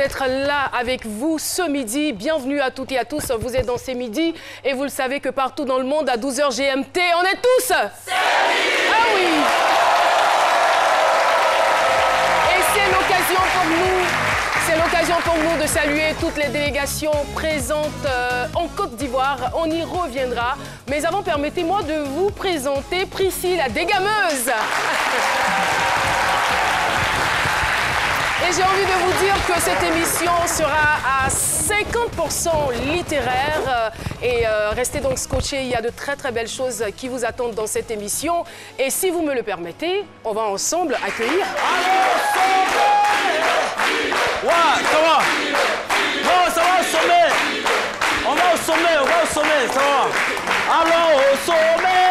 d'être là avec vous ce midi. Bienvenue à toutes et à tous. Vous êtes dans ces midis et vous le savez que partout dans le monde, à 12h GMT, on est tous servis. Ah oui. Et c'est l'occasion pour nous. C'est l'occasion pour nous de saluer toutes les délégations présentes en Côte d'Ivoire. On y reviendra. Mais avant, permettez-moi de vous présenter Priscille, la dégameuse. Et j'ai envie de vous dire que cette émission sera à 50% littéraire. Et restez donc scotchés, il y a de très très belles choses qui vous attendent dans cette émission. Et si vous me le permettez, on va ensemble accueillir... Ouais, ça va. Non, ça va au sommet. On va au sommet, on va au sommet, ça va. Allons au sommet.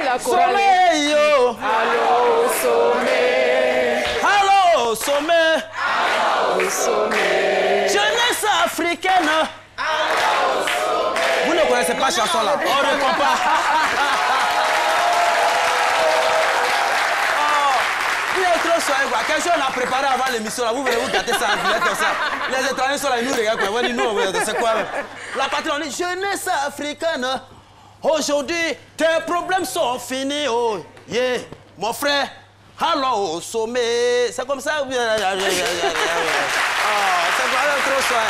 La sommet, yo. Allons au sommet. Allons au sommet. Allons au sommet. Jeunesse africaine. Allons au sommet. Vous ne connaissez pas cette chanson là. On ne comprend pas. Quelque chose on a préparé avant l'émission, là, vous venez vous gâter ça, comme ça. Les étrangers sont là, ils nous regardent, quoi. Ils nous, c'est quoi même. La patrie, on dit jeunesse africaine. Aujourd'hui, tes problèmes sont finis. Oh, yeah, mon frère, allons au sommet. C'est comme ça. Oh, c'est trop soin.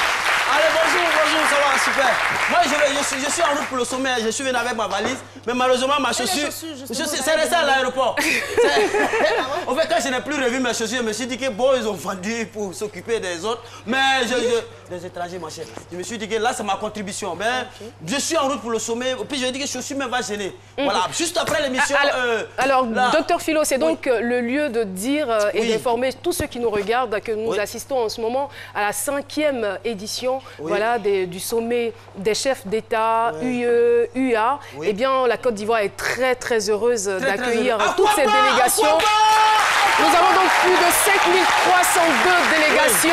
Allez, bonjour, ça va, super. Moi, je suis en route pour le sommet, je suis venu avec ma valise, mais malheureusement, ma chaussure, c'est resté à l'aéroport. En fait, quand je n'ai plus revu mes chaussures, je me suis dit que bon, ils ont vendu pour s'occuper des autres, mais des étrangers, ma chère. Je me suis dit que là, c'est ma contribution. Mais je suis en route pour le sommet, puis je me dis que je chaussure même va gêner. Voilà, juste après l'émission. Alors, Docteur Philo, c'est donc le lieu de dire et d'informer tous ceux qui nous regardent que nous assistons en ce moment à la 5e édition. Voilà, du sommet des chefs d'État, UE, UA. Eh bien, la Côte d'Ivoire est très, très heureuse d'accueillir toutes ces délégations. Nous avons donc plus de 5302 délégations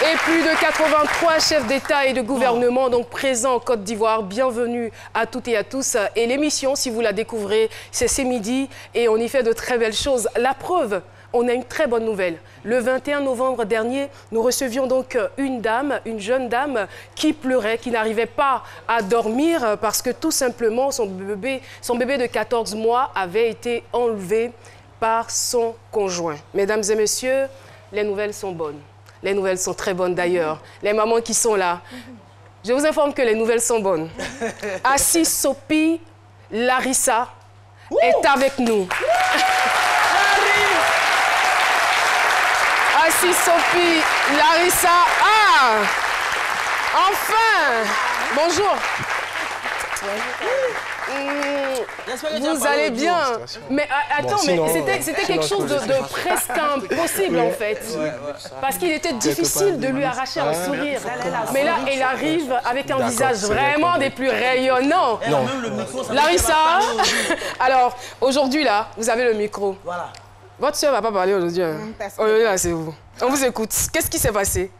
et plus de 83 chefs d'État et de gouvernement donc présents en Côte d'Ivoire. Bienvenue à toutes et à tous. Et l'émission, si vous la découvrez, c'est ce midi et on y fait de très belles choses. La preuve, on a une très bonne nouvelle. Le 21 novembre dernier, nous recevions donc une jeune dame qui pleurait, qui n'arrivait pas à dormir parce que tout simplement son bébé de 14 mois avait été enlevé par son conjoint. Mesdames et messieurs, les nouvelles sont bonnes. Les nouvelles sont très bonnes d'ailleurs. Les mamans qui sont là, je vous informe que les nouvelles sont bonnes. Assis Sophie Larissa est avec nous. Assis Sophie Larissa. Ah! Enfin! Bonjour. Vous allez bien. Mais attends, mais c'était quelque chose de presque impossible en fait. Parce qu'il était difficile de lui arracher un sourire. Mais là, elle arrive avec un visage vraiment des plus rayonnants. Larissa, alors aujourd'hui là, vous avez le micro. Voilà. Votre soeur ne va pas parler aujourd'hui. Aujourd'hui, là, c'est vous. On vous écoute. Qu'est-ce qui s'est passé?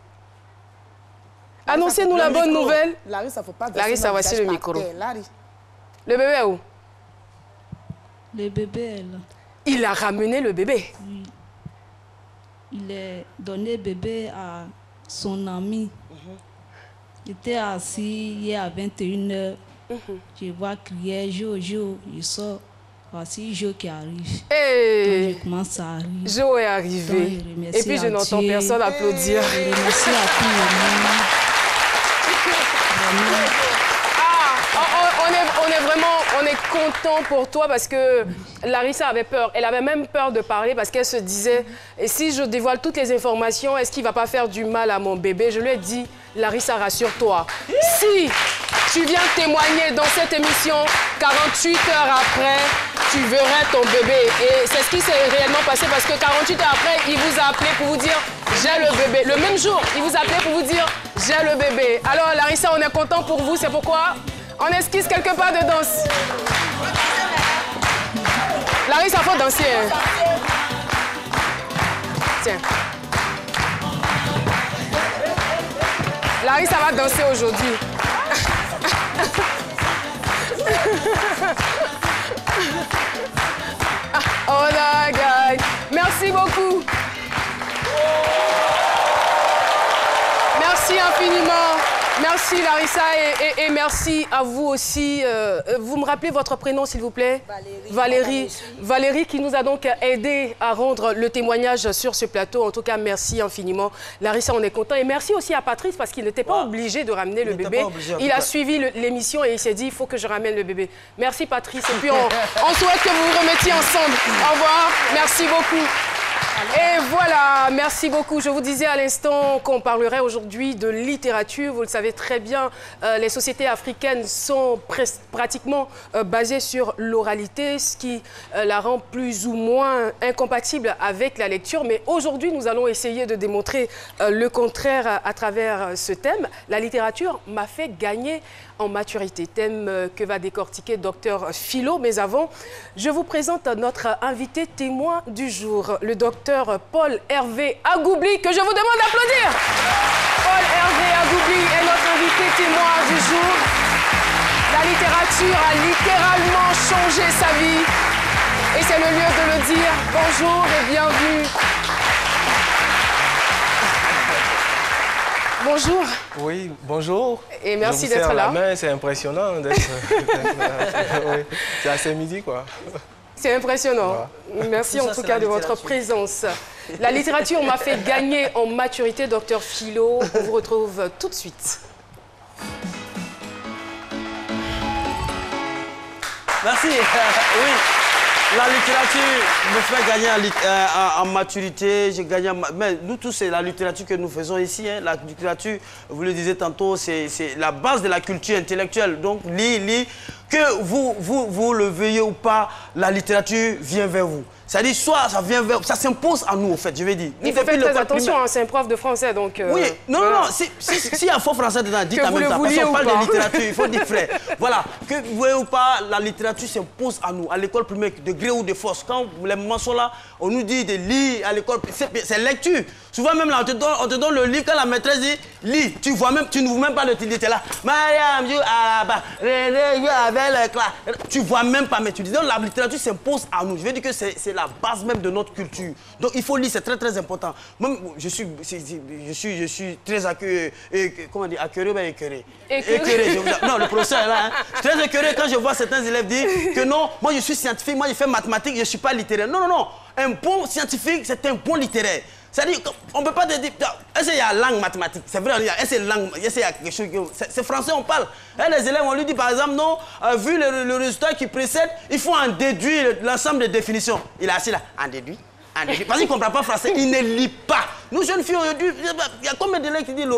Annoncez-nous la bonne nouvelle. Larissa, faut pas... Larissa, voici le micro. Le bébé est où? Le bébé est là. Il a ramené le bébé? Oui. Il a donné le bébé à son ami. Il était assis hier à 21h. Je vois crier, Jo, il sort. Voici Jo qui arrive. Hey. Je commence à arriver. Jo est arrivé. Et puis je n'entends personne applaudir. Je remercie à tout le monde. On est content pour toi parce que Larissa avait peur. Elle avait même peur de parler parce qu'elle se disait, et si je dévoile toutes les informations, est-ce qu'il ne va pas faire du mal à mon bébé? Je lui ai dit, Larissa, rassure-toi. Si tu viens témoigner dans cette émission, 48 heures après, tu verrais ton bébé. Et c'est ce qui s'est réellement passé parce que 48 heures après, il vous a appelé pour vous dire, j'ai le bébé. Le même jour, il vous a appelé pour vous dire, j'ai le bébé. Alors Larissa, on est content pour vous, c'est pourquoi on esquisse quelque part de danse. Larissa, il faut danser. Hein. Tiens. Larissa va danser aujourd'hui. Oh la gueule. Merci beaucoup. infiniment. Merci Larissa et merci à vous aussi. Vous me rappelez votre prénom s'il vous plaît? Valérie. Valérie qui nous a donc aidé à rendre le témoignage sur ce plateau. En tout cas, merci infiniment. Larissa, on est content. Et merci aussi à Patrice parce qu'il n'était pas obligé de ramener le bébé. Il a suivi l'émission et il s'est dit, il faut que je ramène le bébé. Merci Patrice. Et puis on souhaite que vous vous remettiez ensemble. Au revoir. Merci beaucoup. Et voilà, merci beaucoup. Je vous disais à l'instant qu'on parlerait aujourd'hui de littérature. Vous le savez très bien, les sociétés africaines sont pratiquement basées sur l'oralité, ce qui la rend plus ou moins incompatible avec la lecture. Mais aujourd'hui, nous allons essayer de démontrer le contraire à travers ce thème. La littérature m'a fait gagner en maturité, thème que va décortiquer Dr Philo. Mais avant, je vous présente notre invité témoin du jour, le docteur Paul Hervé Agoubli, que je vous demande d'applaudir. Paul Hervé Agoubli est notre invité témoin du jour. La littérature a littéralement changé sa vie et c'est le lieu de le dire. Bonjour et bienvenue. Bonjour. Oui, bonjour. Et merci d'être là. C'est impressionnant d'être... oui, c'est assez midi, quoi. C'est impressionnant. Ouais. Merci en tout cas de votre présence. La littérature m'a fait gagner en maturité, docteur Philo. On vous retrouve tout de suite. Merci. Oui. La littérature me fait gagner en maturité, j'ai gagné mais nous tous, c'est la littérature que nous faisons ici. Hein. La littérature, vous le disiez tantôt, c'est la base de la culture intellectuelle. Donc, que vous le veuillez ou pas, la littérature vient vers vous. C'est-à-dire, soit ça vient vers... Ça s'impose à nous, au fait, je vais dire. Il faut faire très attention, hein, c'est un prof de français, donc... Oui, non, voilà. Non, s'il y a un faux français dedans, dites en même temps. Parce qu'on parle de littérature, il faut dire frère. Voilà, que vous voyez ou pas, la littérature s'impose à nous, à l'école primaire, de gré ou de force. Quand les moments sont là, on nous dit de lire à l'école, c'est lecture. Souvent même là, on te donne le livre, quand la maîtresse dit, lis, tu ne vois même pas le titre, tu es là. Mariam, tu ne vois même pas, mais tu dis, donc la littérature s'impose à nous. Je veux dire que c'est la base même de notre culture. Donc il faut lire, c'est très très important. Même, je suis très accueilli, comment dire, accueilli, ben écœuré. Non, le professeur est là. Hein. Je suis très écœuré quand je vois certains élèves dire que non, moi je suis scientifique, moi je fais mathématiques, je ne suis pas littéraire. Non, non, non. Un bon scientifique, c'est un bon littéraire. C'est-à-dire qu'on ne peut pas te dire, est-ce qu'il y a langue mathématique? C'est vrai, est-ce qu'il y a quelque chose, c'est français on parle. Et les élèves, on lui dit par exemple, non, vu le résultat qui précède, il faut en déduire l'ensemble des définitions. Il est assis là, en déduit. Parce qu'il ne comprend pas français, il ne lit pas. Nous, jeunes filles, aujourd'hui, il y a combien d'élèves qui disent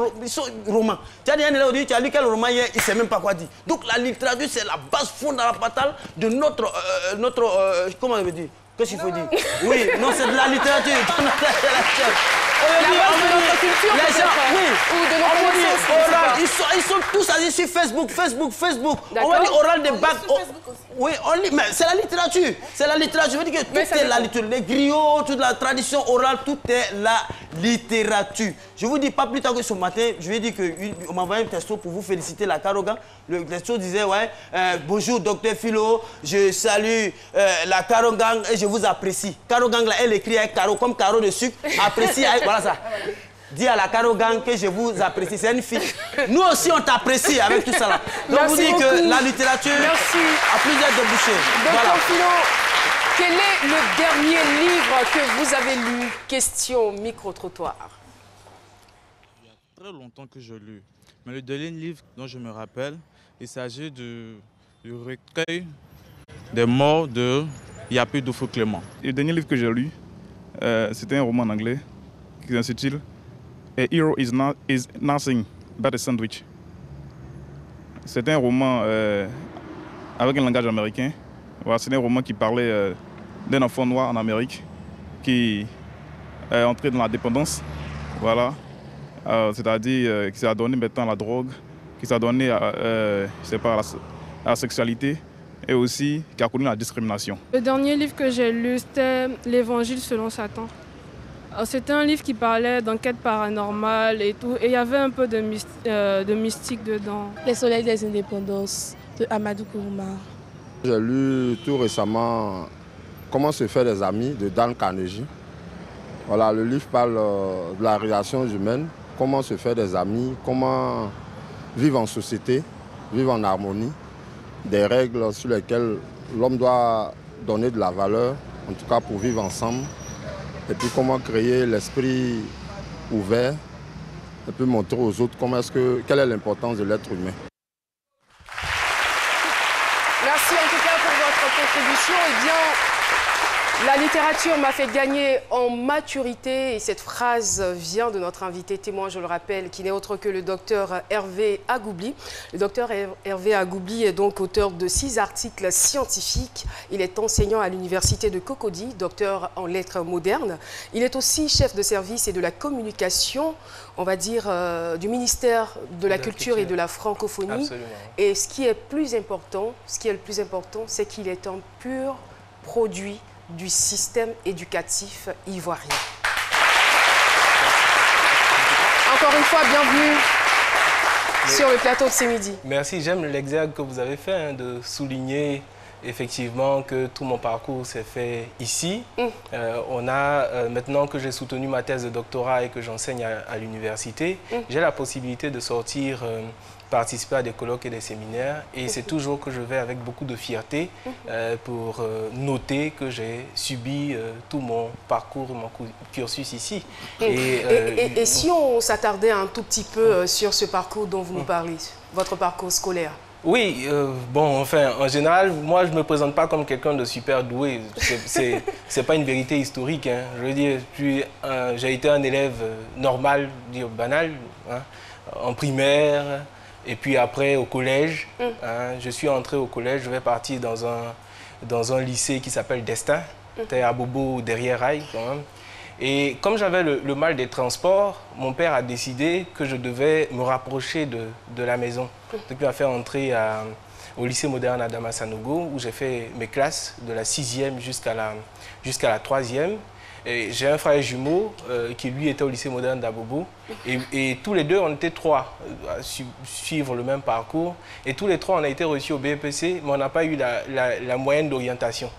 roman? Tu as dit un élève aujourd'hui, tu as lu quel roman hier, il ne sait même pas quoi dire. Donc la littérature, c'est la base fondamentale de notre comment on veut dire? Qu'est-ce qu'il faut dire? Oui, non, c'est de la littérature. La base de notre culture, les gens, oui. Ou de notre oral, ils sont tous allés sur Facebook. On va dire oral des bacs. Oui, on lit, mais c'est la littérature. C'est la littérature. Je veux dire que tout est la littérature. Les griots, toute la tradition orale, tout est la littérature. Je vous dis pas plus tard que ce matin, je vais dire qu'on m'a envoyé un texto pour vous féliciter la Karogang. Le texto disait, ouais, bonjour docteur Philo, je salue la Karogang et je vous apprécie. Karogang, là, elle écrit avec Caro, comme Caro de sucre, apprécie avec, voilà ça. Dis à la Karogang que je vous apprécie, c'est une fille. Nous aussi, on t'apprécie avec tout ça là. Donc, vous dites que la littérature a plusieurs débouchés. Docteur Philo, quel est le dernier livre que vous avez lu? Question micro-trottoir. Il y a très longtemps que je lis. Mais le dernier livre dont je me rappelle, il s'agit du recueil des morts de Yapi Doufou Clément. Le dernier livre que j'ai lu, c'était un roman en anglais qui s'intitule A Hero is Nothing But a Sandwich. C'était un roman avec un langage américain. Voilà, c'était un roman qui parlait d'un enfant noir en Amérique qui est entré dans la dépendance. Voilà. C'est-à-dire qui s'est donné maintenant à la drogue, qui s'est donné à la sexualité et aussi qui a connu la discrimination. Le dernier livre que j'ai lu, c'était L'Évangile selon Satan. C'était un livre qui parlait d'enquête paranormale et tout, et il y avait un peu de mystique dedans. Les soleils des indépendances de Amadou Kourouma. J'ai lu tout récemment Comment se faire des amis de Dan Carnegie. Voilà, le livre parle de la relation humaine comment se faire des amis, comment vivre en société, vivre en harmonie, des règles sur lesquelles l'homme doit donner de la valeur, en tout cas pour vivre ensemble, et puis comment créer l'esprit ouvert, et puis montrer aux autres quelle est l'importance de l'être humain. Merci en tout cas pour votre contribution. Eh bien, la littérature m'a fait gagner en maturité et cette phrase vient de notre invité témoin, je le rappelle, qui n'est autre que le docteur Hervé Agoubli. Le docteur Hervé Agoubli est donc auteur de 6 articles scientifiques. Il est enseignant à l'université de Cocody, docteur en lettres modernes. Il est aussi chef de service et de la communication, on va dire, du ministère de la Culture et de la Francophonie. Absolument. Et ce qui est le plus important, c'est qu'il est un pur produit du système éducatif ivoirien. Encore une fois, bienvenue sur le plateau de ce midi. Merci, j'aime l'exergue que vous avez fait de souligner effectivement que tout mon parcours s'est fait ici. Maintenant que j'ai soutenu ma thèse de doctorat et que j'enseigne à l'université, j'ai la possibilité de sortir participer à des colloques et des séminaires et c'est toujours que je vais avec beaucoup de fierté pour noter que j'ai subi tout mon parcours, mon cursus ici. Et si on s'attardait un tout petit peu sur ce parcours dont vous nous parlez, votre parcours scolaire? Oui, bon, enfin, en général, moi, je ne me présente pas comme quelqu'un de super doué. C'est pas une vérité historique. Hein. Je veux dire, j'ai été un élève normal, banal, hein, en primaire, et puis après au collège. Hein, je suis entré au collège, je vais partir dans un lycée qui s'appelle Destin. C'était à Bobo, derrière Rail, quand même. Et comme j'avais le mal des transports, mon père a décidé que je devais me rapprocher de la maison. Donc il m'a fait entrer au lycée moderne Adama Sanogo, où j'ai fait mes classes de la 6e jusqu'à la 3e. J'ai un frère jumeau qui lui était au lycée moderne d'Abobo. Et tous les deux, on était 3 à suivre le même parcours. Et tous les 3, on a été reçus au BEPC, mais on n'a pas eu la moyenne d'orientation.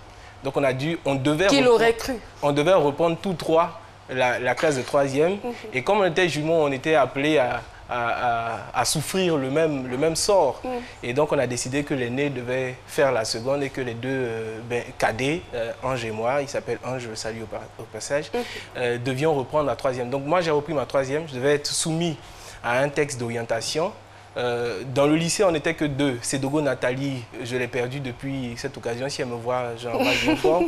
Donc on devait reprendre tous 3 la classe de 3e. Et comme on était jumeaux, on était appelés à souffrir le même sort. Et donc on a décidé que l'aîné devait faire la seconde et que les deux cadets, Ange et moi, il s'appelle Ange, je le salue au passage, devions reprendre la 3e. Donc moi j'ai repris ma 3e, je devais être soumis à un texte d'orientation. Dans le lycée, on n'était que 2. Sédogo Nathalie, je l'ai perdue depuis cette occasion. Si elle me voit, j'embrasse bien fort.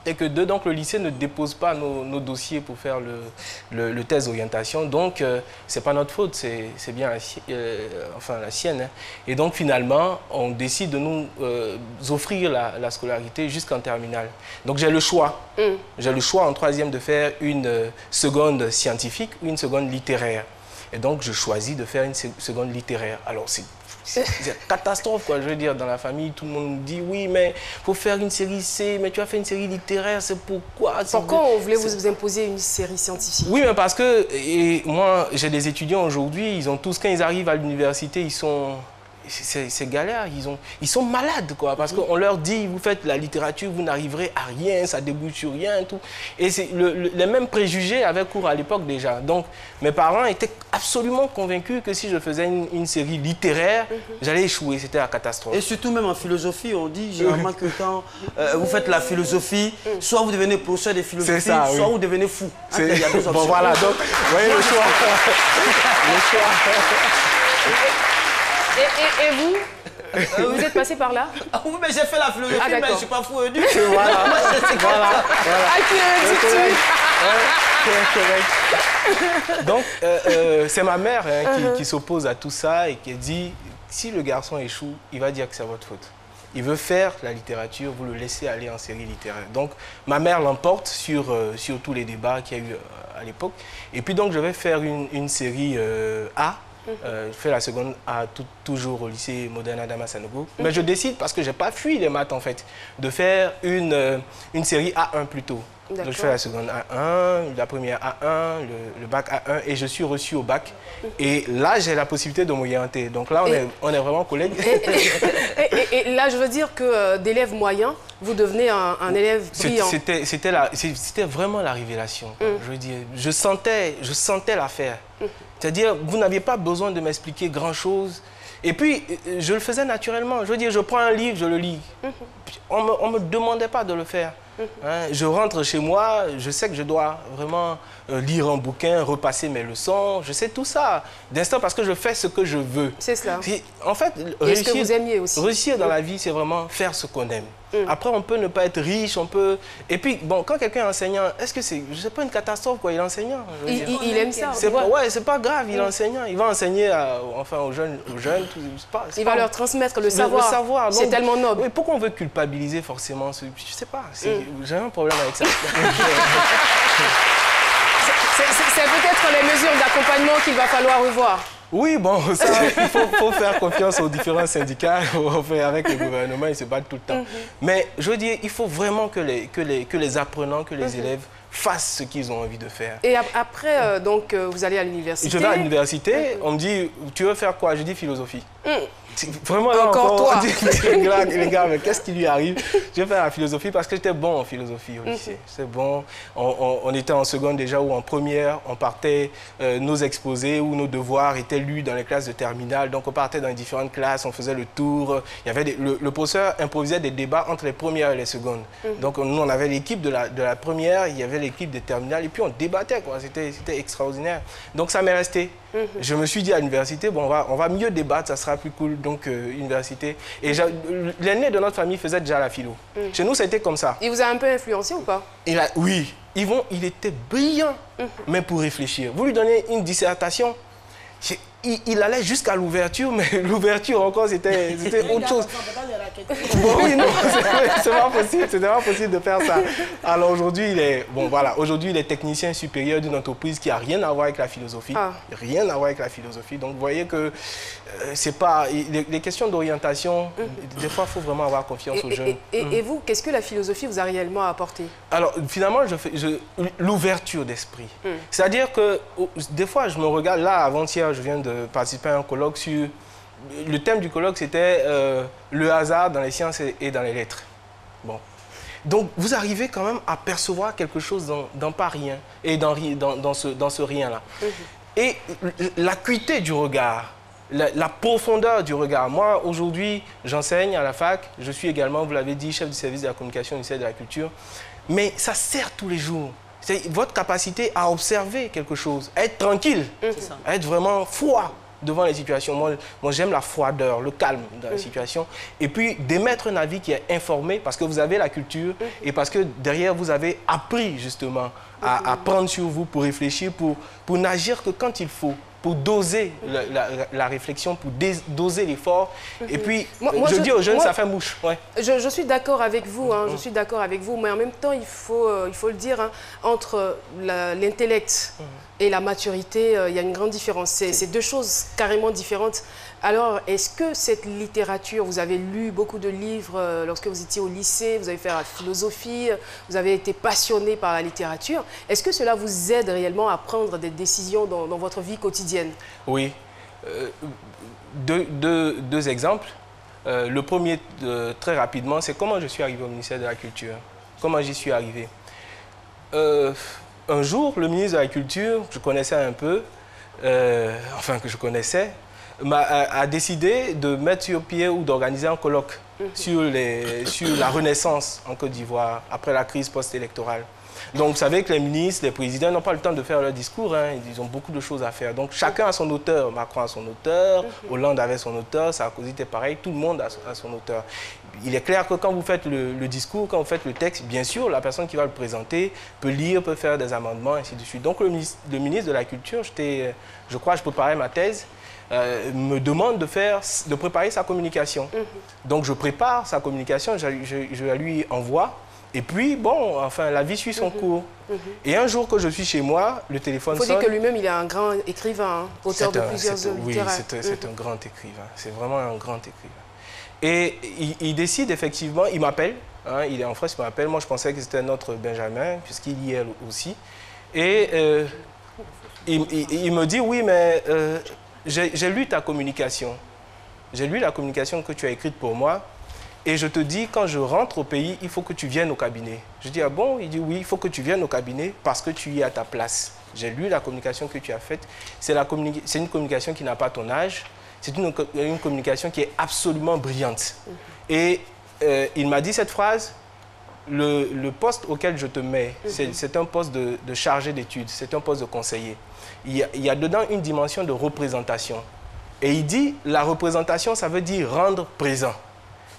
Et que 2, donc le lycée ne dépose pas nos dossiers pour faire le test d'orientation. Donc, ce n'est pas notre faute, c'est bien la sienne. Hein. Et donc, finalement, on décide de nous offrir la scolarité jusqu'en terminale. Donc, j'ai le choix. J'ai le choix en 3e de faire une seconde scientifique ou une seconde littéraire. Et donc, je choisis de faire une seconde littéraire. Alors, c'est une catastrophe, quoi. Je veux dire, dans la famille, tout le monde me dit, oui, mais il faut faire une série C, mais tu as fait une série littéraire, c'est pourquoi? Pourquoi on voulait vous imposer une série scientifique? Oui, mais parce que, moi, j'ai des étudiants aujourd'hui, ils ont tous, quand ils arrivent à l'université, ils sont... C'est galère, ils sont malades, quoi, parce qu'on leur dit, vous faites la littérature, vous n'arriverez à rien, ça débouche sur rien, tout. Et les mêmes préjugés avaient cours à l'époque déjà. Donc, mes parents étaient absolument convaincus que si je faisais une série littéraire, j'allais échouer, c'était la catastrophe. Et surtout même en philosophie, on dit généralement que quand vous faites la philosophie, soit vous devenez professeur de philosophie, soit vous devenez fou. Il y a 2 options. Bon, voilà, donc, vous voyez le choix. Le choix. Et vous, vous êtes passé par là? Oui, mais j'ai fait la philosophie, mais je ne suis pas fou du tout. Voilà. Donc, c'est ma mère qui s'oppose à tout ça et qui dit, si le garçon échoue, il va dire que c'est votre faute. Il veut faire la littérature, vous le laissez aller en série littéraire. Donc, ma mère l'emporte sur tous les débats qu'il y a eu à l'époque. Et puis, donc, je vais faire une série A. Je fais la seconde A toujours au lycée moderne Adama Sanogo. Mais je décide, parce que je n'ai pas fui les maths en fait, de faire une série A1 plutôt. Donc, je fais la seconde A1, la première A1, le bac A1 et je suis reçu au bac. Et là, j'ai la possibilité de m'orienter. Donc là, on est vraiment collègues. Et là, je veux dire que d'élève moyen, vous devenez un élève brillant. C'était vraiment la révélation. Je veux dire, je sentais l'affaire. C'est-à-dire, vous n'aviez pas besoin de m'expliquer grand-chose. Et puis, je le faisais naturellement. Je veux dire, je prends un livre, je le lis. On ne me demandait pas de le faire. Hein, je rentre chez moi, je sais que je dois vraiment lire un bouquin, repasser mes leçons. Je sais tout ça d'instant parce que je fais ce que je veux. C'est cela. En fait, ce que vous aimiez aussi. Réussir dans la vie, c'est vraiment faire ce qu'on aime. Après, on peut ne pas être riche, on peut... Et puis, bon, quand quelqu'un est enseignant, est-ce que c'est... Je sais pas une catastrophe, quoi, il est enseignant. Il aime ça. Ouais, c'est pas grave, il est enseignant. Il va enseigner aux jeunes il va leur transmettre le savoir. C'est tellement noble. Oui, pourquoi on veut culpabiliser forcément? Je sais pas, j'ai un problème avec ça. C'est peut-être les mesures d'accompagnement qu'il va falloir revoir. Oui, bon, ça, il faut faire confiance aux différents syndicats, avec le gouvernement, ils se battent tout le temps. Mais je veux dire, il faut vraiment que les apprenants, que les élèves fassent ce qu'ils ont envie de faire. Et après, donc, vous allez à l'université? Je vais à l'université, on me dit, tu veux faire quoi? Je dis philosophie. Vraiment, encore toi. Les gars, mais qu'est-ce qui lui arrive? Je vais faire la philosophie parce que j'étais bon en philosophie au lycée. C'est bon. On était en seconde déjà ou en première. On partait, nos exposés ou nos devoirs étaient lus dans les classes de terminale. Donc on partait dans les différentes classes, on faisait le tour. Il y avait le professeur improvisait des débats entre les premières et les secondes. Donc nous, on avait l'équipe de la première, il y avait l'équipe de terminale et puis on débattait, quoi. C'était extraordinaire. Donc ça m'est resté. Je me suis dit à l'université, bon, on va mieux débattre, ça sera plus cool, donc université. Et l'aîné de notre famille faisait déjà la philo. Chez nous, c'était comme ça. Il vous a un peu influencé ou pas? Oui, il était brillant, mais pour réfléchir. Vous lui donnez une dissertation, il allait jusqu'à l'ouverture, mais l'ouverture encore, c'était autre chose. Bon, oui, non, c'était pas possible de faire ça. Alors aujourd'hui, il est technicien supérieur d'une entreprise qui n'a rien à voir avec la philosophie. Rien à voir avec la philosophie. Donc vous voyez que c'est pas... Les questions d'orientation, des fois, il faut vraiment avoir confiance aux jeunes. Et vous, qu'est-ce que la philosophie vous a réellement apporté? Alors, finalement, l'ouverture d'esprit. C'est-à-dire que des fois, je me regarde, là, avant-hier, je viens de participer à un colloque sur... Le thème du colloque, c'était le hasard dans les sciences et dans les lettres. Bon. Donc, vous arrivez quand même à percevoir quelque chose dans pas rien et dans ce rien-là. Et l'acuité du regard, la profondeur du regard. Moi, aujourd'hui, j'enseigne à la fac. Je suis également, vous l'avez dit, chef du service de la communication du ministère de la Culture. Mais ça sert tous les jours. C'est votre capacité à observer quelque chose, à être tranquille, à être vraiment froid devant les situations. Moi j'aime la froideur, le calme dans les situations. Et puis d'émettre un avis qui est informé parce que vous avez la culture et parce que derrière vous avez appris justement à prendre sur vous pour réfléchir, pour n'agir que quand il faut, pour doser la réflexion, pour doser l'effort. Et puis, je dis aux jeunes, ça fait mouche. Ouais. Je suis d'accord avec vous, je suis d'accord avec vous, mais en même temps, il faut le dire, entre l'intellect et la maturité, il y a une grande différence. C'est deux choses carrément différentes. Alors, est-ce que cette littérature, vous avez lu beaucoup de livres lorsque vous étiez au lycée, vous avez fait la philosophie, vous avez été passionné par la littérature, est-ce que cela vous aide réellement à prendre des décisions dans votre vie quotidienne? Oui. Deux exemples. Le premier, très rapidement, c'est comment je suis arrivé au ministère de la Culture. Comment j'y suis arrivé. Un jour, le ministre de la Culture, je connaissais un peu, enfin que je connaissais, a décidé de mettre sur pied ou d'organiser un colloque sur la Renaissance en Côte d'Ivoire après la crise post-électorale. Donc vous savez que les ministres, les présidents n'ont pas le temps de faire leur discours, ils ont beaucoup de choses à faire. Donc chacun a son auteur, Macron a son auteur, Hollande avait son auteur, Sarkozy était pareil, tout le monde a son auteur. Il est clair que quand vous faites le discours, quand vous faites le texte, bien sûr, la personne qui va le présenter peut lire, peut faire des amendements, ainsi de suite. Donc le ministre de la Culture, je crois, je préparais ma thèse, me demande de préparer sa communication. Donc je prépare sa communication, je la lui envoie. Et puis, bon, enfin, la vie suit son cours. Et un jour que je suis chez moi, le téléphone sonne. Il faut dire que lui-même, il est un grand écrivain, auteur de plusieurs œuvres littéraires. Oui, c'est un grand écrivain. C'est vraiment un grand écrivain. Et il décide, effectivement, il m'appelle Hein, il est en France, il m'appelle. Moi, je pensais que c'était notre Benjamin, puisqu'il y est aussi. Et il me dit, oui, mais j'ai lu ta communication. J'ai lu la communication que tu as écrite pour moi. Et je te dis, quand je rentre au pays, il faut que tu viennes au cabinet. Je dis, ah bon? Il dit, oui, il faut que tu viennes au cabinet parce que tu y es à ta place. J'ai lu la communication que tu as faite. C'est une communication qui n'a pas ton âge. C'est une communication qui est absolument brillante. Et il m'a dit cette phrase, le poste auquel je te mets, c'est un poste de chargé d'études, c'est un poste de conseiller. Il y a dedans une dimension de représentation. Et il dit, la représentation, ça veut dire rendre présent.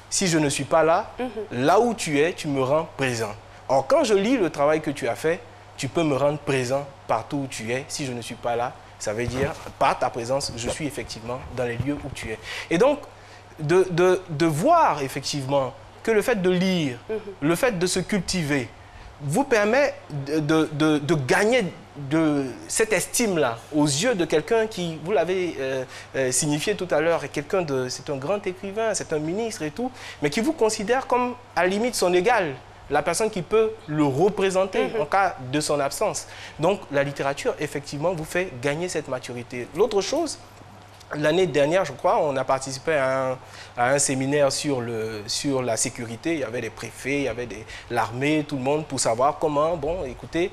Si je ne suis pas là, là où tu es, tu me rends présent. Or, quand je lis le travail que tu as fait, tu peux me rendre présent partout où tu es. Si je ne suis pas là, ça veut dire, par ta présence, je suis effectivement dans les lieux où tu es. Et donc, de voir effectivement que le fait de lire, le fait de se cultiver, vous permet de gagner de cette estime-là aux yeux de quelqu'un qui, vous l'avez signifié tout à l'heure, c'est un grand écrivain, c'est un ministre et tout, mais qui vous considère comme, à la limite, son égal, la personne qui peut le représenter en cas de son absence. Donc, la littérature, effectivement, vous fait gagner cette maturité. L'autre chose, l'année dernière, je crois, on a participé à un séminaire sur la sécurité. Il y avait des préfets, il y avait l'armée, tout le monde, pour savoir comment, bon, écoutez,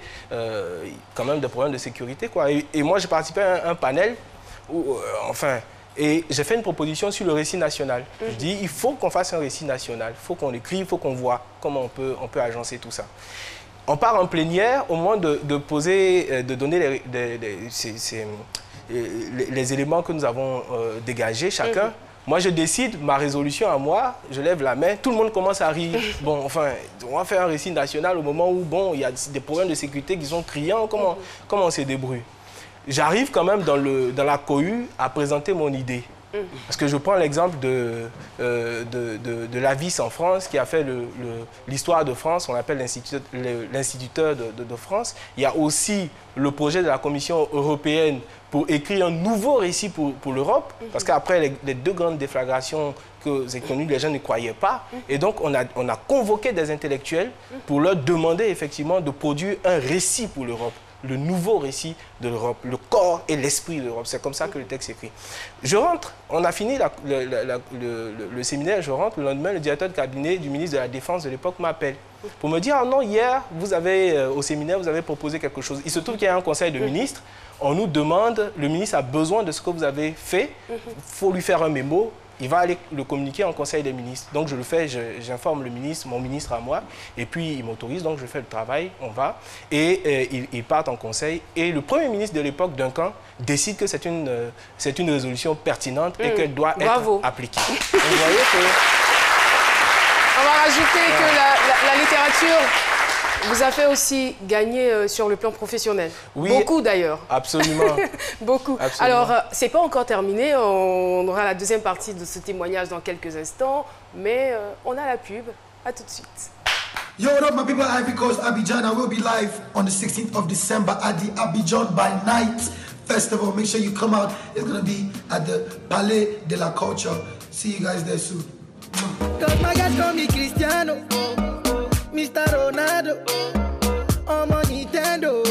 quand même des problèmes de sécurité, quoi. Et moi, j'ai participé à un panel, et j'ai fait une proposition sur le récit national. Je dis, il faut qu'on fasse un récit national, il faut qu'on écrive, il faut qu'on voit comment on peut agencer tout ça. On part en plénière, au moment de donner les éléments que nous avons dégagés, chacun. Moi, je décide ma résolution à moi, je lève la main, tout le monde commence à rire. Bon, enfin, on va faire un récit national au moment où, bon, il y a des problèmes de sécurité qui sont criants, comment on se débrouille? J'arrive quand même dans la cohue à présenter mon idée. Parce que je prends l'exemple de l'AVIS en France, qui a fait l'histoire de France, on appelle l'instituteur de France. Il y a aussi le projet de la Commission européenne pour écrire un nouveau récit pour l'Europe, parce qu'après les deux grandes déflagrations que j'ai connues, les gens ne croyaient pas. Et donc, on a convoqué des intellectuels pour leur demander effectivement de produire un récit pour l'Europe. Le nouveau récit de l'Europe, le corps et l'esprit de l'Europe. C'est comme ça que le texte est écrit. Je rentre, on a fini le séminaire, je rentre, le lendemain, le directeur de cabinet du ministre de la Défense de l'époque m'appelle pour me dire, ah non, hier, au séminaire, vous avez proposé quelque chose. Il se trouve qu'il y a un conseil de ministres, on nous demande, le ministre a besoin de ce que vous avez fait, il faut lui faire un mémo. Il va aller le communiquer en conseil des ministres. Donc je le fais, j'informe le ministre, mon ministre à moi, et puis il m'autorise, donc je fais le travail, on va, et ils partent en conseil. Et le Premier ministre de l'époque, Duncan, décide que c'est une résolution pertinente et qu'elle doit être appliquée. Donc, vous voyez que... On va rajouter que la littérature vous a fait aussi gagner sur le plan professionnel. Oui, beaucoup d'ailleurs. Absolument. Beaucoup. Absolument. Alors, c'est pas encore terminé. On aura la deuxième partie de ce témoignage dans quelques instants. Mais on a la pub. À tout de suite. Yo, what up, my people? Ivory Coast, Abidjan. I will be live on the 16th of December at the Abidjan by Night Festival. Make sure you come out. It's going to be at the Palais de la Culture. See you guys there soon. Cause my guys call me Cristiano, Mr. Ronaldo, I'm on Nintendo.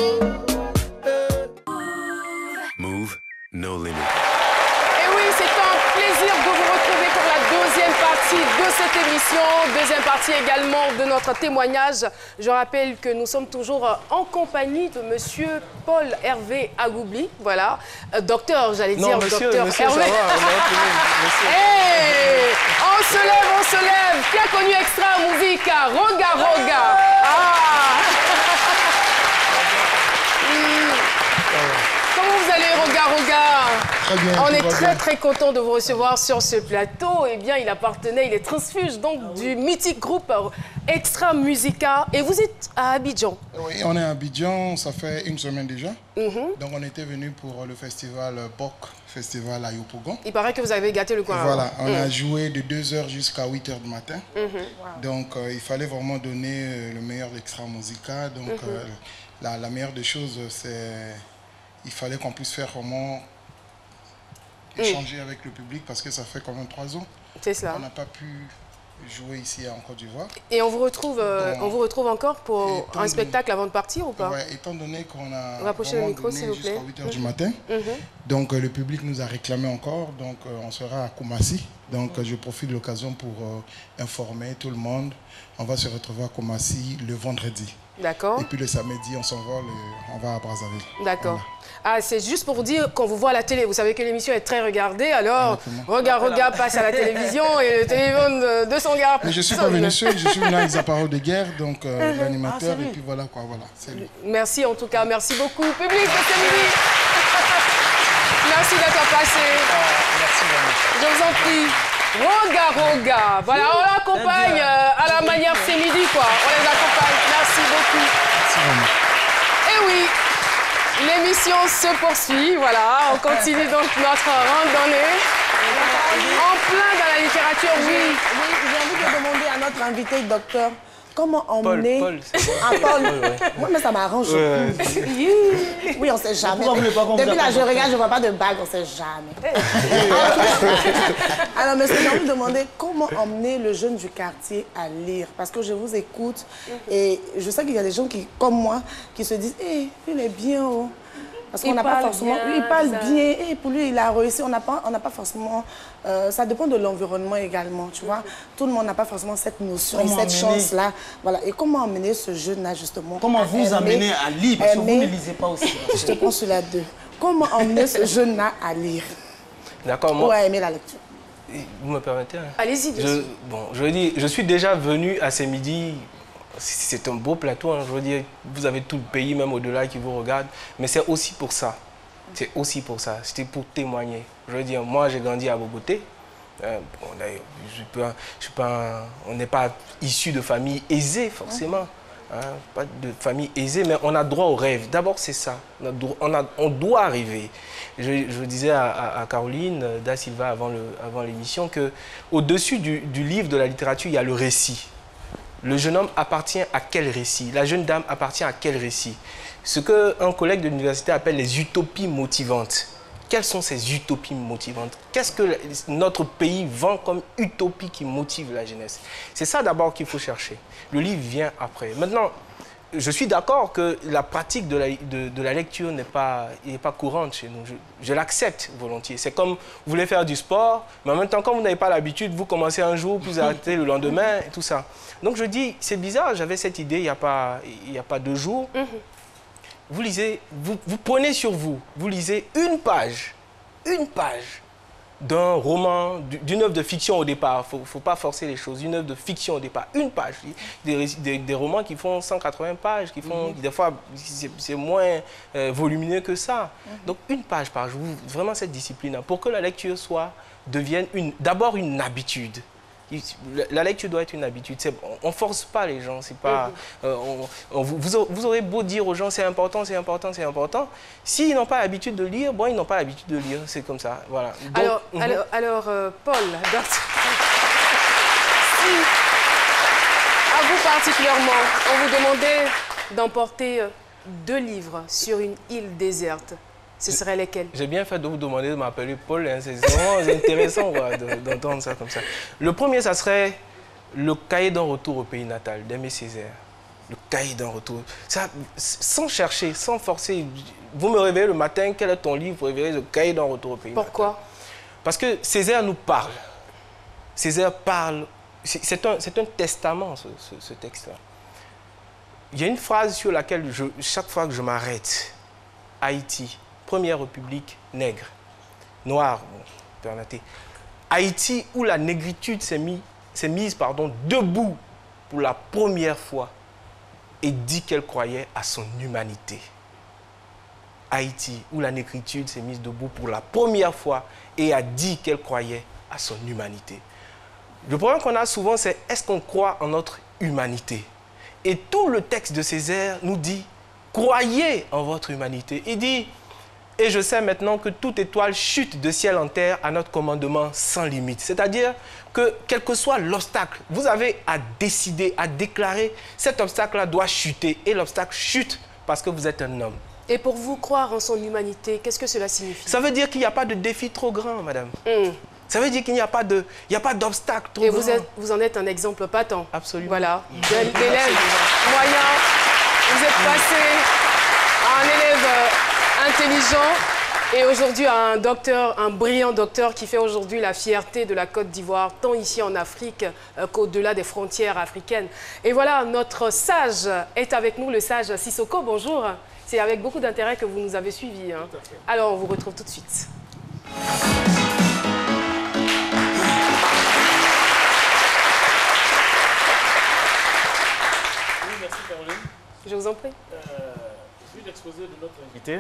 Move, no limit. Et oui, c'est un plaisir de vous retrouver pour la deuxième partie de cette émission. Deuxième partie également de notre témoignage. Je rappelle que nous sommes toujours en compagnie de monsieur Paul Hervé Agoubli. Voilà. Docteur, j'allais dire monsieur, docteur monsieur, Hervé. Ça va, Hey, on se lève. Qui a connu Extra Musica? Roga. Ah. Comment vous allez, Roga? Très bien, on est très content de vous recevoir sur ce plateau. Eh bien, il est transfuge donc du mythique groupe Extra Musica. Et vous êtes à Abidjan. Oui, on est à Abidjan, ça fait une semaine déjà. Donc on était venu pour le festival BOC, festival à Yopougon. Il paraît que vous avez gâté le coin. Voilà, on a joué de 2h jusqu'à 8h du matin. Donc il fallait vraiment donner le meilleur d'Extra Musica. Donc la meilleure des choses, c'est il fallait qu'on puisse faire vraiment échanger avec le public parce que ça fait quand même 3 ans. C'est cela. On n'a pas pu jouer ici en Côte d'Ivoire. Et on vous retrouve encore pour un spectacle avant de partir ou pas? Oui, étant donné qu'on a rapproché le micro, s'il vous plaît. Jusqu'à 8 h du matin, donc le public nous a réclamé encore, donc on sera à Koumassi. Donc je profite de l'occasion pour informer tout le monde. On va se retrouver à Koumassi le vendredi. D'accord. Et puis le samedi, on s'envole, on va à Brazzaville. D'accord. Voilà. Ah, c'est juste pour vous dire, qu'on vous voit à la télé, vous savez que l'émission est très regardée, alors Regard passe à la télévision et le téléphone de son gars. Mais je ne suis pas venu seul, je suis venu avec Zaparo de Guerre, donc l'animateur, et puis voilà quoi, voilà. Merci en tout cas, merci beaucoup, public de ce midi. Merci d'être passé. Merci vraiment. Je vous en prie. Roga. Voilà, on l'accompagne à la manière c'est midi, quoi. On les accompagne. Merci beaucoup. Merci vraiment. Et oui, l'émission se poursuit. Voilà, on continue donc notre randonnée. En plein dans la littérature, oui. J'ai envie de demander à notre invité, docteur, comment emmener... Paul, c'est bon. Ah, Paul. Oui, mais ça m'arrange. Oui, on ne sait jamais. Depuis là, je regarde, je ne vois pas de bague, on ne sait jamais. Alors, monsieur, j'ai envie de demander comment emmener le jeune du quartier à lire. Parce que je vous écoute et je sais qu'il y a des gens qui, comme moi, qui se disent hey, il est bien, oh. Parce qu'on n'a pas forcément... Bien, il parle bien, et pour lui, il a réussi. On n'a pas forcément... ça dépend de l'environnement également, tu vois. Tout le monde n'a pas forcément cette notion et cette chance-là. Voilà. Et comment emmener ce jeune-là, justement? Comment vous amener à lire? Parce que vous ne lisez pas aussi. Je te prends sur la 2. Comment emmener ce jeune-là à lire? D'accord, moi... Ou à aimer la lecture. Vous me permettez? Allez-y, bon, je veux dire, je suis déjà venu à ces midis. C'est un beau plateau, hein, je veux dire, vous avez tout le pays, même au-delà, qui vous regarde. Mais c'est aussi pour ça. C'est aussi pour ça. C'était pour témoigner. Je veux dire, moi, j'ai grandi à Bogoté. Bon, d'ailleurs, on n'est pas issu de famille aisée, forcément. Hein, pas de famille aisée, mais on a droit au rêve. D'abord, c'est ça. On doit rêver. Je disais à Caroline Da Silva avant l'émission qu'au-dessus du livre de la littérature, il y a le récit. Le jeune homme appartient à quel récit? La jeune dame appartient à quel récit? Ce qu'un collègue de l'université appelle les utopies motivantes. Quelles sont ces utopies motivantes? Qu'est-ce que notre pays vend comme utopie qui motive la jeunesse? C'est ça d'abord qu'il faut chercher. Le livre vient après. Maintenant, je suis d'accord que la pratique de la lecture n'est pas courante chez nous. Je l'accepte volontiers. C'est comme vous voulez faire du sport, mais en même temps, quand vous n'avez pas l'habitude, vous commencez un jour, puis vous arrêtez le lendemain, et tout ça. Donc je dis, c'est bizarre, j'avais cette idée il n'y a pas 2 jours. Vous lisez, vous prenez sur vous, vous lisez une page d'un roman, d'une œuvre de fiction au départ. Il ne faut pas forcer les choses. Une œuvre de fiction au départ. Une page. Des romans qui font 180 pages, qui font, des fois, c'est moins volumineux que ça. Donc, une page par jour, vraiment cette discipline-là, pour que la lecture devienne d'abord une habitude. La lecture doit être une habitude. On ne force pas les gens. Pas, vous aurez beau dire aux gens c'est important, c'est important, c'est important. S'ils n'ont pas l'habitude de lire, bon, ils n'ont pas l'habitude de lire. C'est comme ça. Voilà. Donc, alors Paul, si à vous particulièrement, on vous demandait d'emporter 2 livres sur une île déserte, ce seraient lesquels? J'ai bien fait de vous demander de m'appeler Paul. Hein. C'est vraiment intéressant d'entendre ça comme ça. Le premier, ça serait Le cahier d'un retour au pays natal d'Aimé Césaire. Le cahier d'un retour. Ça, sans chercher, sans forcer. Vous me réveillez le matin, quel est ton livre? Vous réveillez Le cahier d'un retour au pays natal. Pourquoi? Parce que Césaire nous parle. Césaire parle. C'est un testament, ce texte-là. Il y a une phrase sur laquelle, chaque fois que je m'arrête, Haïti. Première république nègre, noire, permettez. Haïti, où la négritude s'est mise debout pour la première fois et dit qu'elle croyait à son humanité. Haïti, où la négritude s'est mise debout pour la première fois et a dit qu'elle croyait à son humanité. Le problème qu'on a souvent, c'est est-ce qu'on croit en notre humanité? Et tout le texte de Césaire nous dit, croyez en votre humanité. Il dit, et je sais maintenant que toute étoile chute de ciel en terre à notre commandement sans limite. C'est-à-dire que quel que soit l'obstacle, vous avez à décider, à déclarer, cet obstacle-là doit chuter. Et l'obstacle chute parce que vous êtes un homme. Et pour vous, croire en son humanité, qu'est-ce que cela signifie? Ça veut dire qu'il n'y a pas de défi trop grand, madame. Ça veut dire qu'il n'y a pas d'obstacle. Et vous en êtes un exemple patent. Absolument. Voilà, d'élève moyen, vous êtes passé à un élève intelligent et aujourd'hui à un docteur, un brillant docteur qui fait aujourd'hui la fierté de la Côte d'Ivoire, tant ici en Afrique qu'au-delà des frontières africaines. Et voilà, notre sage est avec nous, le sage Sissoko. Bonjour. C'est avec beaucoup d'intérêt que vous nous avez suivis. Hein. Alors, on vous retrouve tout de suite. Merci Caroline. Je vous en prie. Vu l'exposé de notre invité,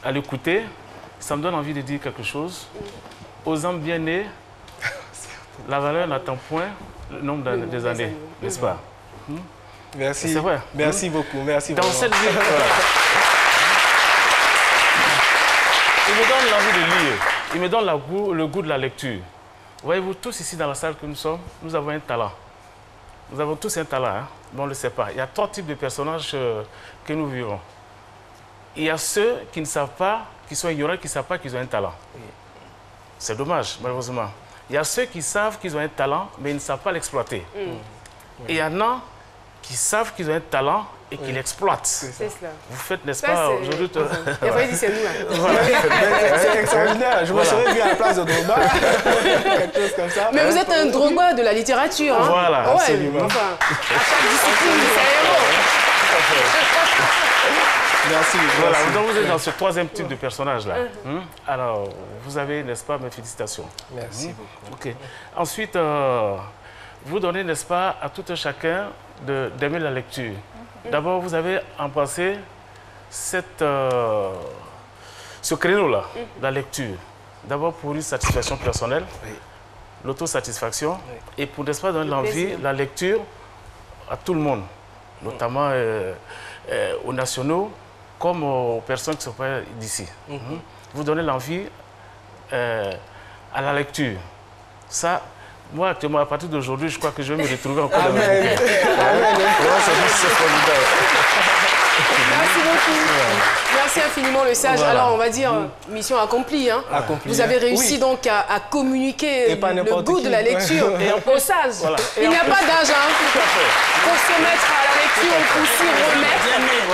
à l'écouter, ça me donne envie de dire quelque chose. Aux hommes bien nés, la valeur n'attend point le nombre des années, n'est-ce pas? Merci. C'est vrai. Merci beaucoup. Merci dans vraiment. cette vie, il me donne l'envie de lire. Il me donne le goût de la lecture. Voyez-vous, tous ici dans la salle que nous sommes, nous avons un talent. Nous avons tous un talent, hein? Mais on ne le sait pas. Il y a 3 types de personnages que nous vivons. Il y a ceux qui ne savent pas, qui sont ignorants, qui ne savent pas qu'ils ont un talent. C'est dommage, malheureusement. Il y a ceux qui savent qu'ils ont un talent, mais ils ne savent pas l'exploiter. Et il y en a qui savent qu'ils ont un talent et qui l'exploitent. C'est cela. Vous faites, n'est-ce pas, aujourd'hui... Il a fallu dire c'est nous. C'est extraordinaire. Je me serais vu à la place de Drogba. Quelque chose comme ça. Mais vous êtes un Drogba de la littérature. Hein? Voilà, ouais, absolument. Enfin, à chaque discipline, c'est un héros. Merci. Voilà, donc vous êtes dans ce 3e type de personnage-là. Alors, vous avez, n'est-ce pas, mes félicitations. Merci beaucoup. OK. Ensuite, vous donnez, n'est-ce pas, à tout un chacun d'aimer la lecture. D'abord, vous avez embrassé ce créneau-là, la lecture. D'abord pour une satisfaction personnelle, l'autosatisfaction, et pour, n'est-ce pas, donner l'envie, la lecture à tout le monde, notamment aux nationaux, comme aux personnes qui ne sont pas d'ici. Vous donnez l'envie à la lecture. Ça, moi, actuellement, à partir d'aujourd'hui, je crois que je vais me retrouver encore dans la lecture. Merci beaucoup. Merci infiniment, le sage. Voilà. Alors, on va dire, mission accomplie. Hein. Vous avez réussi donc à communiquer le goût de la lecture au sage. Voilà. Il n'y a pas d'âge. Hein. Pour se mettre à la lecture, pour s'y remettre,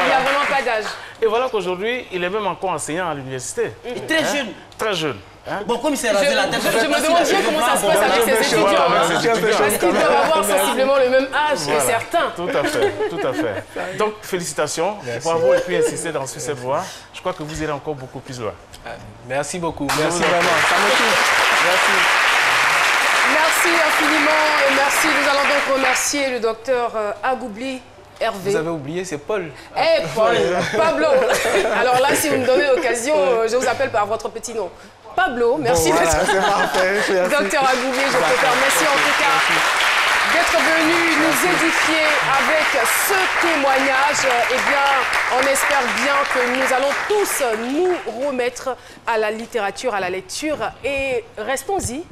il n'y a vraiment pas d'âge. Et voilà qu'aujourd'hui, il est même encore enseignant à l'université. Très jeune. Très jeune. Hein? Bon, comme il s'est rasé la tête, je me demande bien comment ça se passe avec ses étudiants. Parce qu'ils doivent avoir sensiblement le même âge que certains. Tout à fait, tout à fait. Donc, félicitations. Bravo et puis insister dans cette voie. Je crois que vous irez encore beaucoup plus loin. Merci beaucoup. Merci vraiment. Ça me touche. Merci. Merci infiniment et merci. Nous allons donc remercier le docteur Agoubli Hervé. Vous avez oublié, c'est Paul. Eh, Paul, Pablo. Alors là, si vous me donnez l'occasion, je vous appelle par votre petit nom. Pablo, merci bon, voilà, d'être docteur Agoubli, je préfère. Merci en tout cas d'être venu nous édifier avec ce témoignage. Eh bien, on espère bien que nous allons tous nous remettre à la littérature, à la lecture. Et restons-y.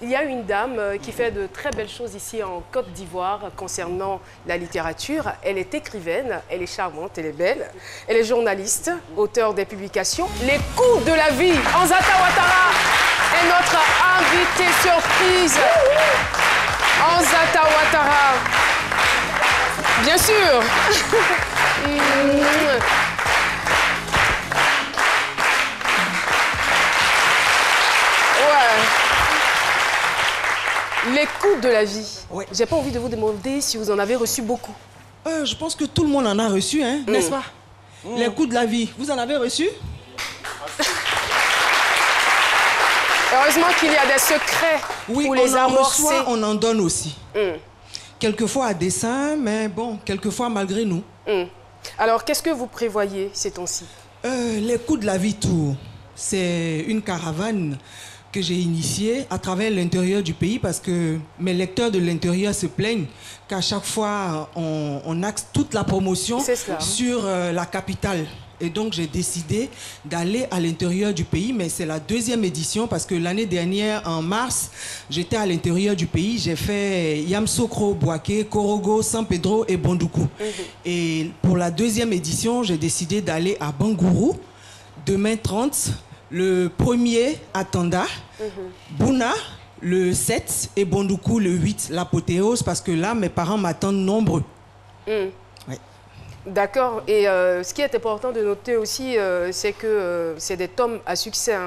Il y a une dame qui fait de très belles choses ici en Côte d'Ivoire concernant la littérature. Elle est écrivaine, elle est charmante, elle est belle. Elle est journaliste, auteure des publications. Les coups de la vie. Anzata Ouattara est notre invitée surprise. Anzata Ouattara. Bien sûr. Ouais. Les coups de la vie. Ouais. J'ai pas envie de vous demander si vous en avez reçu beaucoup. Je pense que tout le monde en a reçu, hein, n'est-ce pas? Les coups de la vie, vous en avez reçu? Heureusement qu'il y a des secrets pour les amorcer. Reçoit, on en donne aussi. Quelquefois à dessein, mais bon, quelquefois malgré nous. Alors, qu'est-ce que vous prévoyez ces temps-ci? Les coups de la vie tour. C'est une caravane que j'ai initiée à travers l'intérieur du pays parce que mes lecteurs de l'intérieur se plaignent qu'à chaque fois, on axe toute la promotion sur la capitale. Et donc, j'ai décidé d'aller à l'intérieur du pays, mais c'est la 2e édition parce que l'année dernière, en mars, j'étais à l'intérieur du pays. J'ai fait Yamsokro, Boaké, Korogo, San Pedro et Bondoukou. Et pour la 2e édition, j'ai décidé d'aller à Bangourou, demain 30, Le premier, Atanda. Bouna, le 7. Et Bondoukou, le 8. L'apothéose, parce que là, mes parents m'attendent nombreux. Ouais. D'accord. Et ce qui est important de noter aussi, c'est que c'est des tomes à succès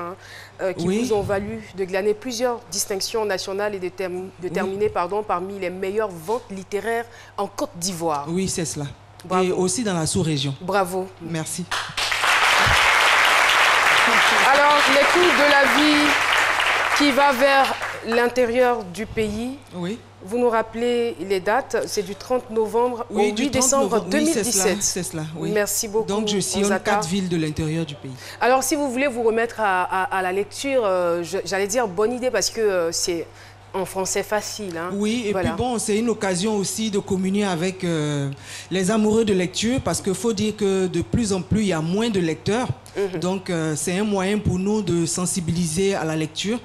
qui vous ont valu de glaner plusieurs distinctions nationales et de terminer parmi les meilleures ventes littéraires en Côte d'Ivoire. Oui, c'est cela. Bravo. Et aussi dans la sous-région. Bravo. Merci. Alors, les coûts de la vie qui va vers l'intérieur du pays. Oui. Vous nous rappelez les dates, c'est du 30 novembre au 8 décembre 2017. Oui, c'est cela. Oui. Merci beaucoup. Donc, je sillonne 4 villes de l'intérieur du pays. Alors, si vous voulez vous remettre à la lecture, j'allais dire bonne idée parce que c'est en français facile. Hein. Oui, et puis bon, c'est une occasion aussi de communier avec les amoureux de lecture parce qu'il faut dire que de plus en plus, il y a moins de lecteurs. Donc, c'est un moyen pour nous de sensibiliser à la lecture.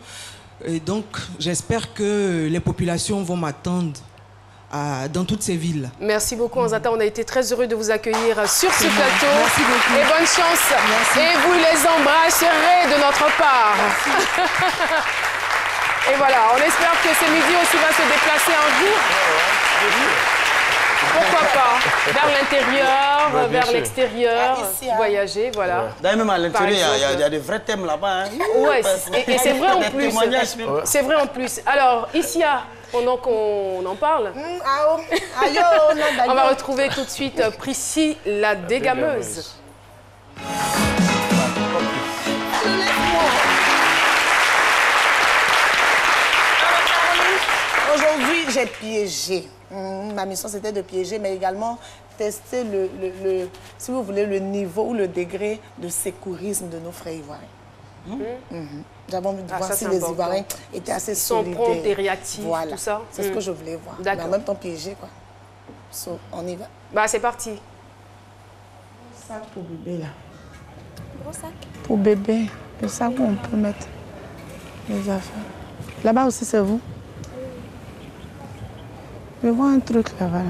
Et donc, j'espère que les populations vont m'attendre dans toutes ces villes. Merci beaucoup, Anzata. On a été très heureux de vous accueillir sur ce plateau. Merci beaucoup. Et bonne chance. Merci. Et vous les embrasserez de notre part. Et voilà, on espère que ce midi aussi va se déplacer un jour. Pourquoi pas? Vers l'intérieur, vers l'extérieur, voyager, voilà. D'ailleurs, même à l'intérieur, il y a de vrais thèmes là-bas. Hein. Ouais, et c'est vrai en plus. C'est vrai en plus. Alors, Issia, pendant qu'on en parle, on va retrouver tout de suite Prissy, la dégameuse. Aujourd'hui, j'ai piégé. Ma mission, c'était de piéger, mais également tester si vous voulez, le niveau ou le degré de sécurisme de nos frères ivoiriens. J'avais envie de voir si les Ivoiriens étaient assez solidaires. Sont prompts et réactifs, voilà. tout ça. C'est ce que je voulais voir. Mais en même temps, piéger, quoi. On y va. Bah, c'est parti. Sac pour bébé, là. Gros sac. Pour bébé. Le sac où on peut mettre les affaires. Là-bas aussi, c'est vous? Je vois un truc là-bas.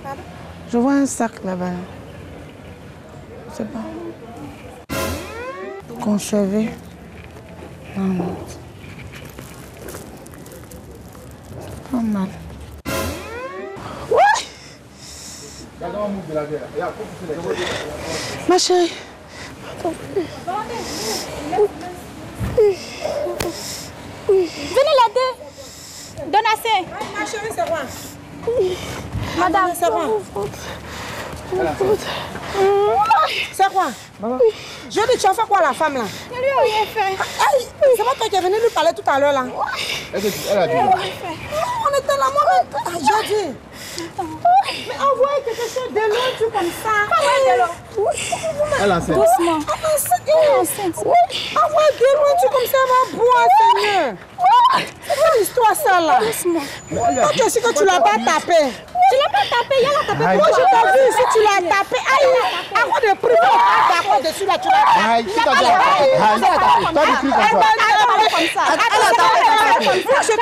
Pardon? Je vois un sac là-bas. Je sais pas. Conserver. Non. Pas mal. Ouais! Ma chérie. Venez l'aider. Donne assez. Ma chérie, c'est quoi? Madame, c'est quoi? C'est quoi? Je dis, tu as fait quoi la femme là? Je lui ai rien fait. C'est pas toi qui es venu lui parler tout à l'heure là? Elle a dit. On était là, moi. J'ai dit. Mais envoyez quelque chose de l'eau, comme ça. Envoyez de l'eau. Elle est enceinte. Doucement. Elle est enceinte. Envoyez de l'eau, comme ça, elle va boire, Seigneur. C'est quoi l'histoire ça là? Doucement. Toi aussi que tu l'as pas tapé. Tu l'as pas tapé, il y a la tapé. Moi je t'ai vu si tu l'as tapé. Aïe, avant de prier, d'accord dessus là, tu l'as tapé. Aïe, qui t'a tapé? Toi, tu cries comme ça. Elle a tapé. Je t'ai vu,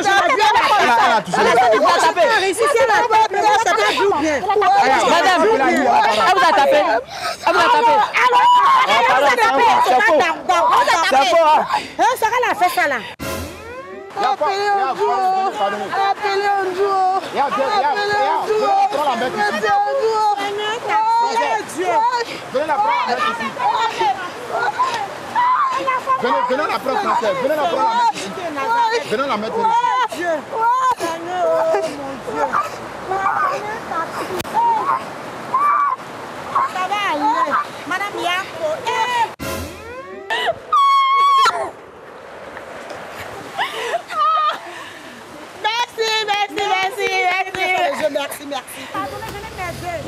je l'ai vu. Elle a touché. Madame, elle vous a tapé. Elle vous a tapé. C'est faux. Sarah l'a fait ça là. Appelez Onjo. Appelez Onjo. Prends la mettre ici. Venez la prendre la mettre ici. Venez la prendre française. Venez la prendre la mettre ici. Venez la mettre ici. Ça va aller. Madame Yako. Merci. Pardonnez, venez m'aider.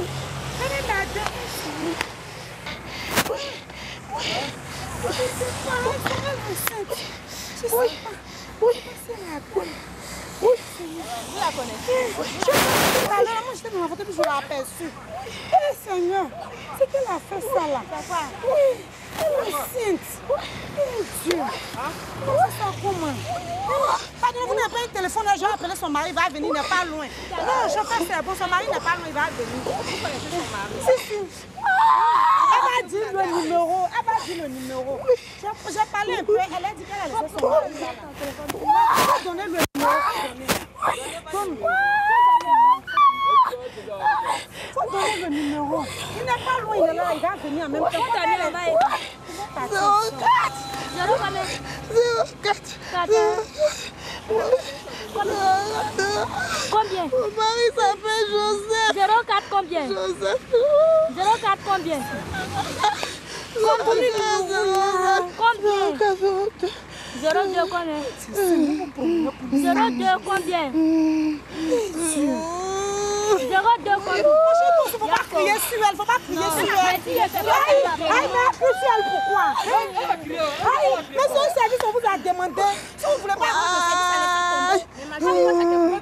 Venez m'aider. Oui. Vous la connaissez? Moi, j'étais dans la photo, puis je l'ai aperçue. Eh, Seigneur, c'est qu'elle a fait ça là. Oui. Elle est enceinte. Oh Dieu. Comment ça comment? Pardon, vous n'avez pas un téléphone, je vais appeler son mari, il va venir, il n'est pas loin. Non, je fais c'est bon, son mari n'est pas loin, il va venir. Vous connaissez son mari? Si. Elle va dit le numéro. Elle m'a dit le numéro. J'ai parlé un peu. Elle a dit qu'elle a laissé son mari là. Elle m'a donné le numéro. Il faut donner le numéro. Il n'est pas loin, il est là, il va venir en même temps. 04. Combien? Mon mari s'appelle Joseph. 04 combien? Joseph. 04 combien? Combien? 02 combien? 02 combien? 02 combien? Il ne faut pas crier sur elle, il ne faut pas crier sur elle. Elle m'a crié sur elle, pourquoi? Mais son service, on vous a demandé. Si vous ne voulez pas avoir de service, allez tomber.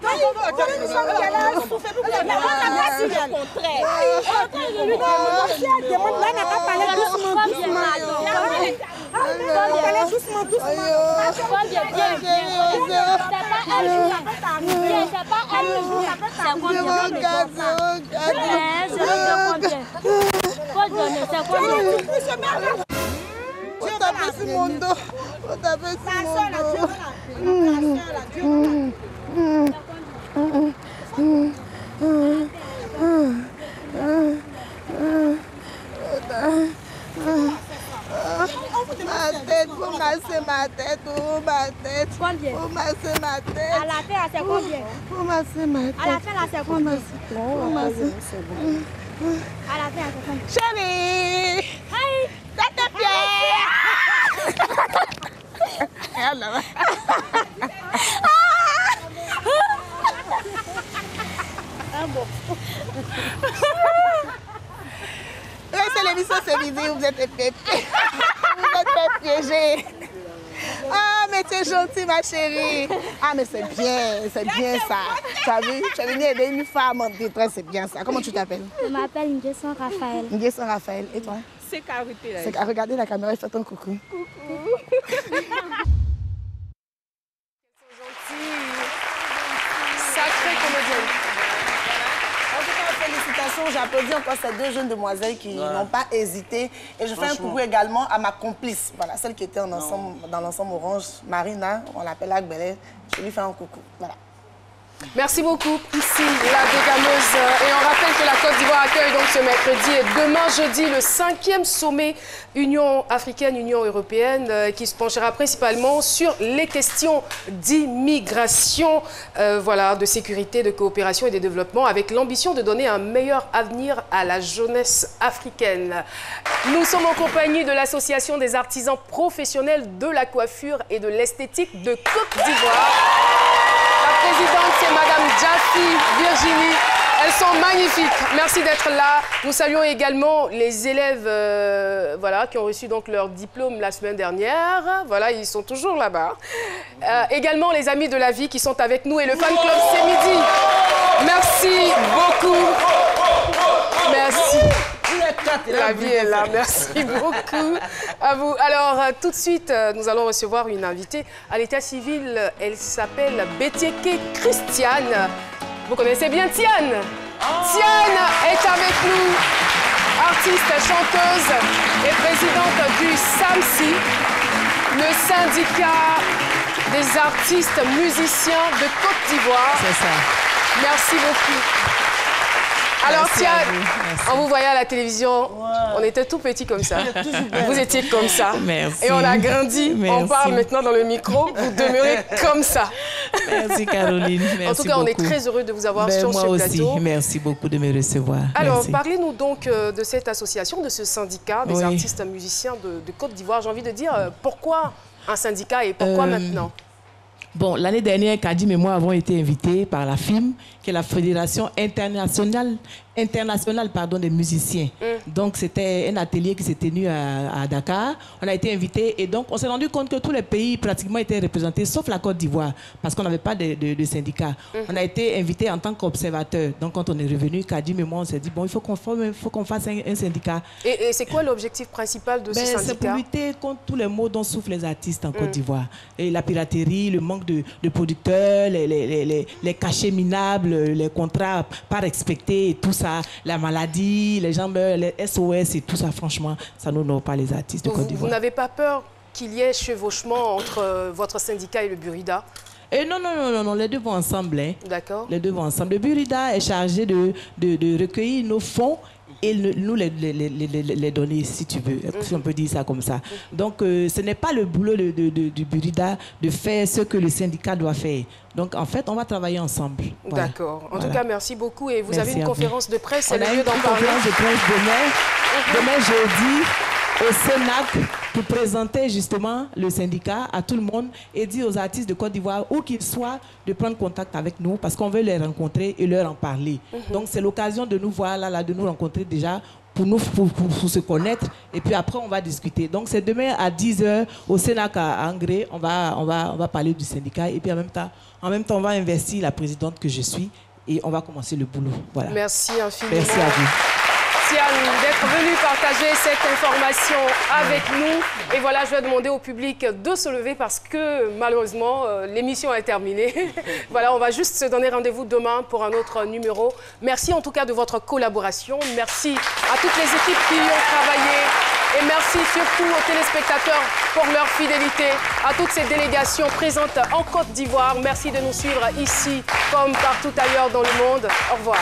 Ma tête, oh ma tête. Combien? Oh masser ma tête. À la fin, c'est combien? Oh masser ma tête. À la fin, là, c'est combien? Oh masser. À la fin, c'est combien? Chérie! Hi! Tête c'est l'émission ce midi, vous êtes fait piéger. Ah, mais tu es gentille, ma chérie. Ah, mais c'est bien ça. Tu as vu, tu es venue aider une femme en détresse, c'est bien ça. Comment tu t'appelles? Je m'appelle Nguesson Raphaël. Nguesson Raphaël. Et toi? C'est Carité. Regardez la caméra et fais ton coucou. Coucou. Sacrée comédienne. En tout cas, félicitations. J'applaudis encore ces deux jeunes demoiselles qui n'ont pas hésité. Et je fais un coucou également à ma complice, voilà, celle qui était dans l'ensemble orange, Marina, on l'appelle Agbele. Je lui fais un coucou. Voilà. Merci beaucoup, Priscille, la dégameuse. Et on rappelle que la Côte d'Ivoire accueille donc ce mercredi et demain jeudi le 5e sommet Union africaine-Union européenne qui se penchera principalement sur les questions d'immigration, voilà, de sécurité, de coopération et de développement avec l'ambition de donner un meilleur avenir à la jeunesse africaine. Nous sommes en compagnie de l'Association des artisans professionnels de la coiffure et de l'esthétique de Côte d'Ivoire. La présidente, c'est Madame Jaffi Virginie. Elles sont magnifiques. Merci d'être là. Nous saluons également les élèves voilà, qui ont reçu donc leur diplôme la semaine dernière. Voilà, ils sont toujours là-bas. Également les amis de la vie qui sont avec nous et le fan club c'est midi. Merci beaucoup. Merci. La vie est là. Merci beaucoup à vous. Alors, tout de suite, nous allons recevoir une invitée à l'état civil. Elle s'appelle Betieke Christiane. Vous connaissez bien Tiane? Tiane est avec nous, artiste, chanteuse et présidente du SAMSI, le syndicat des artistes musiciens de Côte d'Ivoire. C'est ça. Merci beaucoup. Alors Tiane, on vous voyait à la télévision, on était tout petits comme ça. Vous étiez comme ça. Merci. Et on a grandi, Merci. on parle maintenant dans le micro, vous demeurez comme ça. Merci Caroline, merci En tout cas, beaucoup. on est très heureux de vous avoir sur moi ce aussi. plateau. Merci beaucoup de me recevoir. Alors, Merci. parlez-nous donc de cette association, de ce syndicat des artistes musiciens de Côte d'Ivoire. J'ai envie de dire, pourquoi un syndicat et pourquoi maintenant? Bon, l'année dernière, Kadim et moi avons été invités par la FIM, qui est la Fédération internationale des musiciens. Donc, c'était un atelier qui s'est tenu à Dakar. On a été invités et donc, on s'est rendu compte que tous les pays pratiquement étaient représentés, sauf la Côte d'Ivoire, parce qu'on n'avait pas de syndicat. On a été invités en tant qu'observateurs. Donc, quand on est revenu, Kadim et moi, on s'est dit, bon, il faut qu'on fasse un syndicat. Et c'est quoi l'objectif principal de ce syndicat? C'est pour lutter contre tous les maux dont souffrent les artistes en Côte d'Ivoire. Et la piraterie, le manque de producteurs, les cachets minables, les contrats pas respectés et tout ça. ça, la maladie, les gens meurent, les SOS et tout ça, franchement, ça n'honore pas les artistes de Côte d'Ivoire. Vous n'avez pas peur qu'il y ait chevauchement entre votre syndicat et le Burida? Non, les deux vont ensemble. Hein. D'accord. Les deux vont ensemble. Le Burida est chargé de recueillir nos fonds et nous les donner, si tu veux, si on peut dire ça comme ça. Donc, ce n'est pas le boulot du Burida de faire ce que le syndicat doit faire. Donc, en fait, on va travailler ensemble. Voilà. D'accord. En tout cas, merci beaucoup. Et vous avez une conférence de presse, c'est le lieu d'en parler. On a une conférence de presse demain jeudi, au Sénac, pour présenter justement le syndicat à tout le monde et dire aux artistes de Côte d'Ivoire, où qu'ils soient, de prendre contact avec nous parce qu'on veut les rencontrer et leur en parler. Donc c'est l'occasion de nous voir là, de nous rencontrer déjà pour se connaître et puis après on va discuter. Donc c'est demain à 10h au Sénac à Angré, on va parler du syndicat et puis en même temps on va investir la présidente que je suis et on va commencer le boulot. Voilà. Merci infiniment. Merci à vous. D'être venu partager cette information avec nous. Et voilà, je vais demander au public de se lever parce que malheureusement, l'émission est terminée. Voilà, on va juste se donner rendez-vous demain pour un autre numéro. Merci en tout cas de votre collaboration. Merci à toutes les équipes qui y ont travaillé. Et merci surtout aux téléspectateurs pour leur fidélité, à toutes ces délégations présentes en Côte d'Ivoire. Merci de nous suivre ici comme partout ailleurs dans le monde. Au revoir.